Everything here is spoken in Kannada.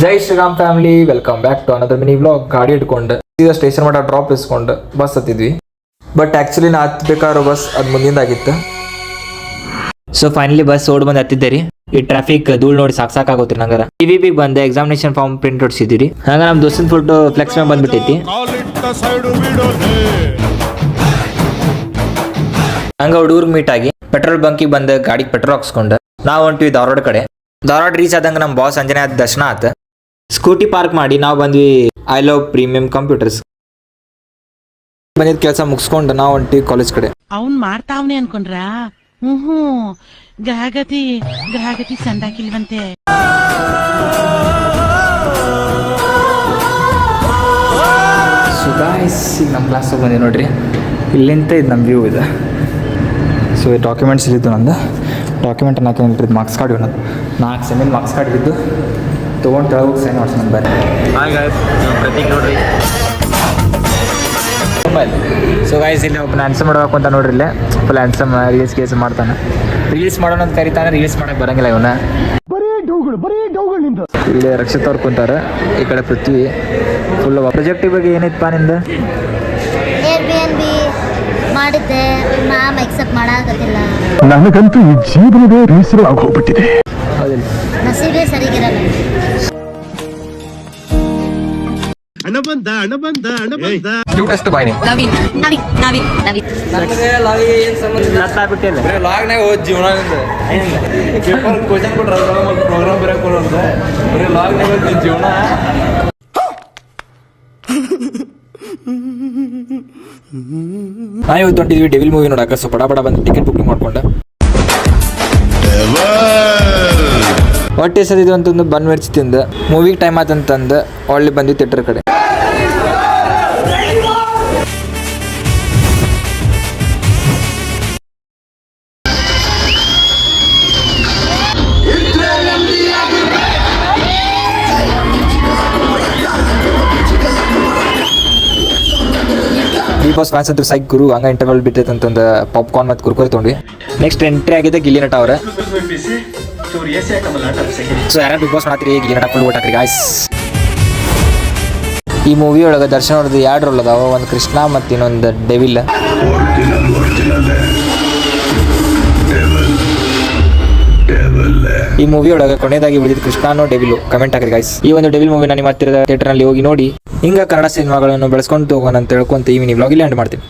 Jai Shriram family, welcome back to another mini vlog. ಗಾಡಿ ಇಟ್ಕೊಂಡು ಸೀದಾ ಸ್ಟೇಷನ್ ಮಟ್ಟ ಡ್ರಾಪ್ ಇಸ್ಕೊಂಡು ಬಸ್ ಹತ್ತಿದ್ವಿ. ಬಟ್ ಆ್ಯಕ್ಚುಲಿ ನಾ ಹತ್ಬೇಕಾರೋ ಬಸ್ ಅದು ಮುಂದಿಂದಾಗಿತ್ತು. ಸೊ ಫೈನಲಿ ಬಸ್ ಓಡ್ ಬಂದು ಹತ್ತಿದ್ದೆ ರೀ. ಈ ಟ್ರಾಫಿಕ್ ಧೂಳ್ ನೋಡಿ ಸಾಕಾಗೋತ್ರಿ ನಂಗಾರ. ಟಿವಿ ಬಂದೆ ಎಕ್ಸಾಮಿನೇಷನ್ ಫಾರ್ಮ್ ಪ್ರಿಂಟ್ ಹೊಡ್ಸಿದ್ರಿ. ಹಂಗ ನಮ್ಮ ದೋಸ್ತಿನ ಫೋಟೋ ಫ್ಲೆಕ್ಸ್ ಮ್ಯಾಗ ಬಂದ್ಬಿಟ್ಟೈತಿ. ಹಂಗ ಹುಡುಗರ್ಗೆ ಮೀಟ್ ಆಗಿ ಪೆಟ್ರೋಲ್ ಬಂಕಿಗೆ ಬಂದು ಗಾಡಿಗೆ ಪೆಟ್ರೋಲ್ ಹಾಕ್ಸ್ಕೊಂಡು ನಾವು ಹೊಂಟ್ವಿ ಧಾರವಾಡ ಕಡೆ. ಧಾರವಾಡ ರೀಚ್ ಆದಂಗ ನಮ್ಮ ಬಾಸ್ ಅಂಜನೆ ಆದ ದರ್ಶನ ಆತ. ಸ್ಕೂಟಿ ಪಾರ್ಕ್ ಮಾಡಿ ನಾವು ಬಂದ್ವಿ ಐ ಲವ್ ಪ್ರೀಮಿಯಂ ಕಂಪ್ಯೂಟರ್ಸ್. ಬಂದಿದ್ದ ಕೆಲಸ ಮುಗಿಸ್ಕೊಂಡು ನಾವು ಹೊಂಟ್ವಿ ಕಾಲೇಜ್ ಕಡೆ. ಅವ್ನ್ ಮಾಡ್ತಾವ್ನೆ ಅನ್ಕೊಂಡ್ರ? ಗ್ರಹಗತಿ ಸಂದಾಕಿಲ್ವಂತೆ. ಸೊ ಗಾಯ್ಸ್, ಈಗ ನಮ್ಮ ಕ್ಲಾಸಿಗೆ ಬಂದಿವಿ ನೋಡ್ರಿ. ಇಲ್ಲಿಂದ ಇದು ನಮ್ಮ ವ್ಯೂ ಇದೆ. ಸೊ ಈ ಡಾಕ್ಯುಮೆಂಟ್ಸ್ ಇಲ್ಲಿದ್ದು ನಂದು. ಡಾಕ್ಯುಮೆಂಟ್ ಹಾಕಿ ಮಾರ್ಕ್ಸ್ ಕಾರ್ಡ್ ಇವನದು 4 ಸೆಮಿನ ಮಾರ್ಕ್ಸ್ ಕಾರ್ಡ್ ಇದ್ದು ತೊಗೊಂಡು ಕೆಳಗೋಗಿ ಸೈನ್ ಮಾಡ್ಸಿ ನಮ್ಮ ಬರ್ರಿ. ಪ್ರತೀಕ್ ನೋಡ್ರಿ. ಸೊ ಗಾಯ್ಸ್, ಇಲ್ಲಿ ಒಬ್ಬನ ಆನ್ಸರ್ ಮಾಡ್ಬೇಕು ಅಂತ ನೋಡ್ರಿ. ಇಲ್ಲೇ ಫುಲ್ ಆನ್ಸರ್ ರೀಲ್ಸ್ ಮಾಡ್ತಾನೆ. ರೀಲ್ಸ್ ಮಾಡೋಣ ಅಂತ ಕರಿತಾನೆ, ರೀಲ್ಸ್ ಮಾಡಕ್ಕೆ ಬರಂಗಿಲ್ಲ ಇವನ. ಇಲ್ಲಿ ರಕ್ಷಿತ್ ಅವ್ರು ಕುಂತಾರೆ, ಈ ಕಡೆ ಪೃಥ್ವಿ. ಫುಲ್ ಪ್ರಾಜೆಕ್ಟ್ ಬಗ್ಗೆ ಏನಿತ್ತಪ್ಪ ನಿಂದ? Airbnb ಮಾಡಿದ್ದೆ, ಮ್ಯಾಮ್ ಎಕ್ಸೆಪ್ಟ್ ಮಾಡಾಕತ್ತಿಲ್ಲ. ನನಗಂತೂ ಈ ಜೀವನವೇ ಬೇಸರ ಆಗೋಗ್ಬಿಟ್ಟಿದೆ. ಹೌದಿಲ್ಲ, ನಸೀಬೇ ಸರಿಗಿರಲ್ಲ. ಹಣ ಬಂದ ಕ್ಯೂಟೆಸ್ಟ್ ಬಾಯ್ ನೀವು. ನಾ ಇವತ್ತು ಹೊಂಟಿದ್ವಿ ಡೆವಿಲ್ ಮೂವಿ ನೋಡಕ್ಕೆ. ಸೊ ಬಡ ಬಂದು ಟಿಕೆಟ್ ಬುಕಿಂಗ್ ಮಾಡ್ಕೊಂಡೆ. ಹೊಟ್ಟೆ ಸದಿದ್ದು ಅಂತಂದು ಬನ್ ಮಿರ್ಚಿ ತಿಂದು ಮೂವಿಗೆ ಟೈಮ್ ಆತಂತಂದು ಒಳ್ಳೆ ಬಂದ್ವಿ ಥಿಯೇಟರ್ ಕಡೆ. ಬಿಗ್ ಬಾಸ್ ಫ್ಯಾನ್ಸ್ ಅಂತ ಸೈಕ್ ಗುರು ಹಂಗ ಇಂಟರ್ವಲ್ ಬಿಟ್ಟೈತೆ ಅಂತಂದು ಪಾಪ್ಕಾರ್ನ್ ಮತ್ತು ಕುರ್ಕುರಿ ತೊಗೊಂಡ್ವಿ. ನೆಕ್ಸ್ಟ್ ಎಂಟ್ರಿ ಆಗಿದೆ ಗಿಲ್ಲಿ ನಟ ಅವ್ರ. ಸೊ ಯಾರು ಬಿಗ್ ಬಾಸ್ ಮಾಡ್ತೀರಿ, ಗಿಲ್ಲಿ ನಟ ಫುಲ್ ಓಟಾಕ್ರಿ ಗಾಯ್ಸ್. ಈ ಮೂವಿ ಒಳಗೆ ದರ್ಶನ್ ಅವ್ರದ್ದು 2 ರೋಲ್ ಅದಾವ, ಒಂದು ಕೃಷ್ಣ ಮತ್ತು ಇನ್ನೊಂದು ಡೆವಿಲ್. ಈ ಮೂವಿ ಒಳಗೆ ಕೊನೆಯದಾಗಿ ಉಳಿದಿದ್ದು ಕೃಷ್ಣನೋ ಡೆವಿಲು ಕಮೆಂಟ್ ಹಾಕಿರಿ ಗಾಯ್ಸ್. ಈ ಒಂದು ಡೆವಿಲ್ ಮೂವಿನ ನಿಮ್ಮ ಹತ್ತಿರದ ಥಿಯೇಟರ್ನಲ್ಲಿ ಹೋಗಿ ನೋಡಿ. ಹಿಂಗ ಕನ್ನಡ ಸಿನಿಮಾಗಳನ್ನು ಬೆಳೆಸ್ಕೊಂಡು ಹೋಗೋಣ ಅಂತ ಹೇಳ್ಕೊಂತ ಈ ಮಿನಿ ವ್ಲಾಗ್ ಇಲ್ಲಿ ಎಂಡ್ ಮಾಡ್ತೀನಿ.